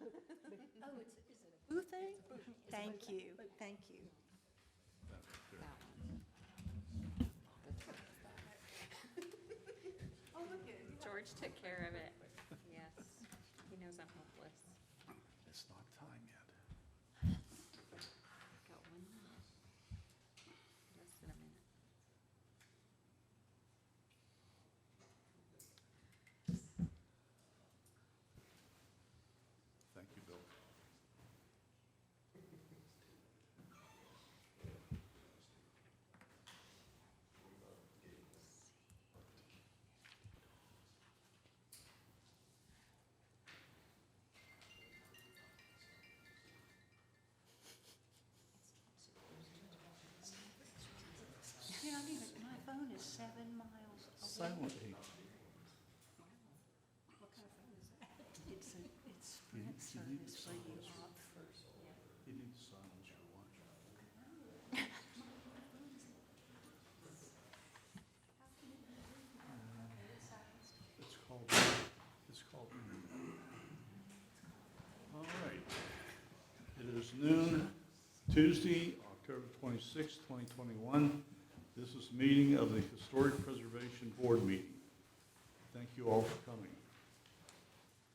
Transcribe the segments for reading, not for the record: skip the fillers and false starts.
Oh, is it a booth thing? Thank you, thank you. Oh, look at it. George took care of it. Yes, he knows I'm hopeless. It's not time yet. Got 1 minute. Less than a minute. Thank you, Bill. You know, my phone is 7 miles away. Silently. What kind of phone is that? It's Sprint service where you opt for. You need to silence your watch. It's called Internet. All right. It is noon, Tuesday, October 26, 2021. This is a meeting of the Historic Preservation Board meeting. Thank you all for coming.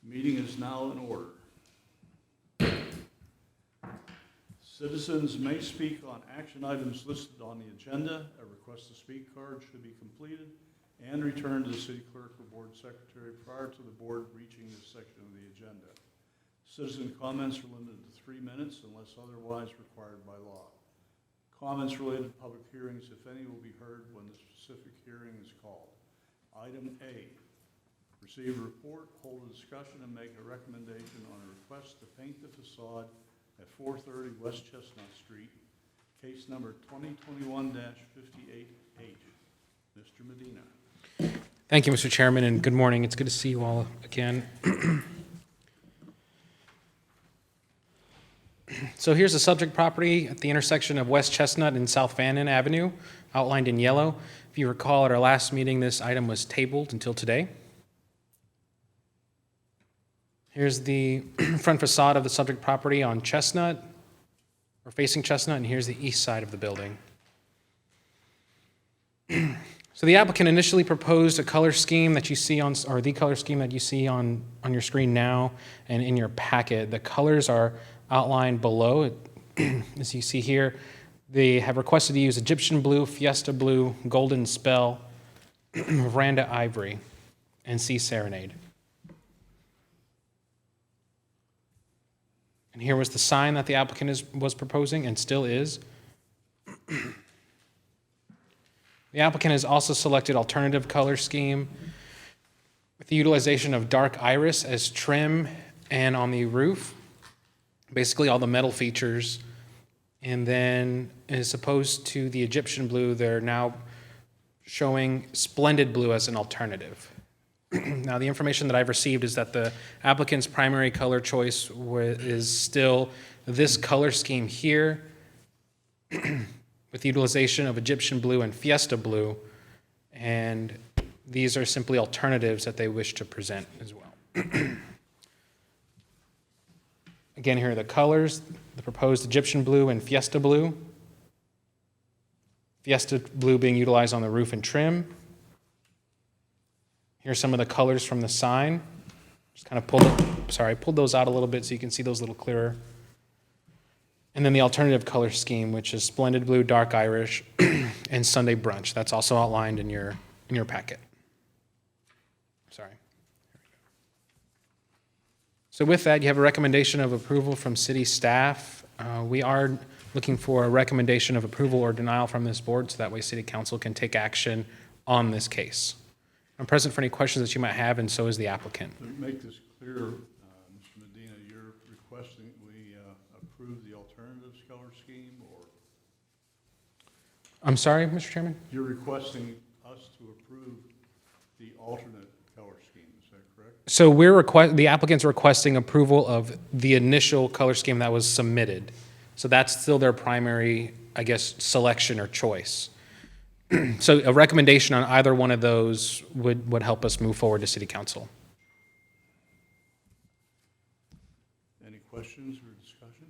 The meeting is now in order. Citizens may speak on action items listed on the agenda. A request to speak card should be completed and returned to the city clerk or board secretary prior to the board reaching this section of the agenda. Citizen comments are limited to 3 minutes unless otherwise required by law. Comments related to public hearings, if any, will be heard when the specific hearing is called. Item A, receive a report, hold a discussion, and make a recommendation on a request to paint the facade at 430 West Chestnut Street, case number 2021-58H. Mr. Medina. Thank you, Mr. Chairman, and good morning. It's good to see you all again. So here's the subject property at the intersection of West Chestnut and South Fannin Avenue, outlined in yellow. If you recall, at our last meeting, this item was tabled until today. Here's the front facade of the subject property on Chestnut, or facing Chestnut, and here's the east side of the building. So the applicant initially proposed a color scheme that you see on, or the color scheme that you see on your screen now and in your packet. The colors are outlined below. As you see here, they have requested to use Egyptian blue, Fiesta blue, Golden Spell, Veranda Ivory, and Sea Serenade. And here was the sign that the applicant was proposing and still is. The applicant has also selected alternative color scheme with the utilization of dark iris as trim and on the roof, basically all the metal features. And then as opposed to the Egyptian blue, they're now showing splendid blue as an alternative. Now, the information that I've received is that the applicant's primary color choice is still this color scheme here, with the utilization of Egyptian blue and Fiesta blue, and these are simply alternatives that they wish to present as well. Again, here are the colors, the proposed Egyptian blue and Fiesta blue. Fiesta blue being utilized on the roof and trim. Here's some of the colors from the sign. Just kind of pulled those out a little bit so you can see those a little clearer. And then the alternative color scheme, which is Splendid Blue, Dark Irish, and Sunday Brunch. That's also outlined in your packet. Sorry. So with that, you have a recommendation of approval from city staff. We are looking for a recommendation of approval or denial from this board, so that way city council can take action on this case. I'm present for any questions that you might have, and so is the applicant. To make this clear, Mr. Medina, you're requesting we approve the alternatives color scheme, or? I'm sorry, Mr. Chairman? You're requesting us to approve the alternate color scheme, is that correct? So the applicant's requesting approval of the initial color scheme that was submitted. So that's still their primary, I guess, selection or choice. So a recommendation on either one of those would help us move forward to city council. questions or discussion?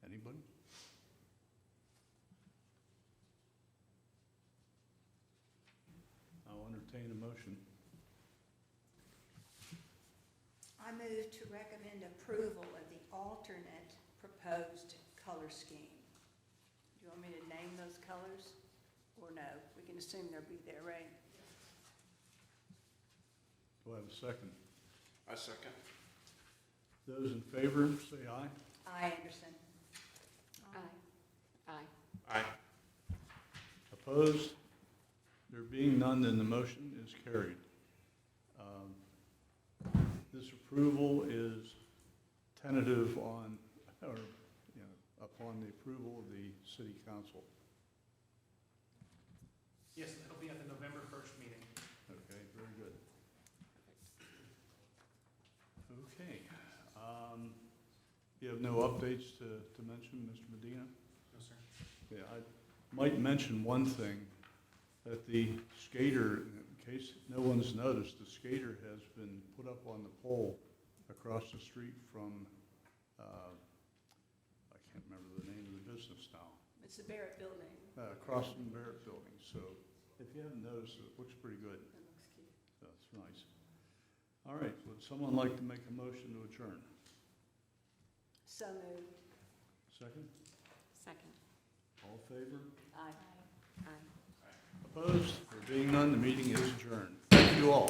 Anybody? I'll entertain a motion. I move to recommend approval of the alternate proposed color scheme. Do you want me to name those colors, or no? We can assume they'll be there, right? Do I have a second? I second. Those in favor, say aye. I, Anderson. Aye. Aye. Aye. Opposed? There being none, then the motion is carried. This approval is tentative on, or, upon the approval of the city council. Yes, it'll be at the November 1st meeting. Okay, very good. Okay. You have no updates to mention, Mr. Medina? No, sir. Yeah, I might mention one thing, that the skater, in case no one's noticed, the skater has been put up on the pole across the street from, I can't remember the name of the business now, It's the Barrett Building. across from the Barrett Building. So if you haven't noticed, it looks pretty good. That looks cute. That's nice. All right, would someone like to make a motion to adjourn? So moved. Second? Second. All in favor? Aye. Aye. Opposed? There being none, the meeting is adjourned. Thank you all.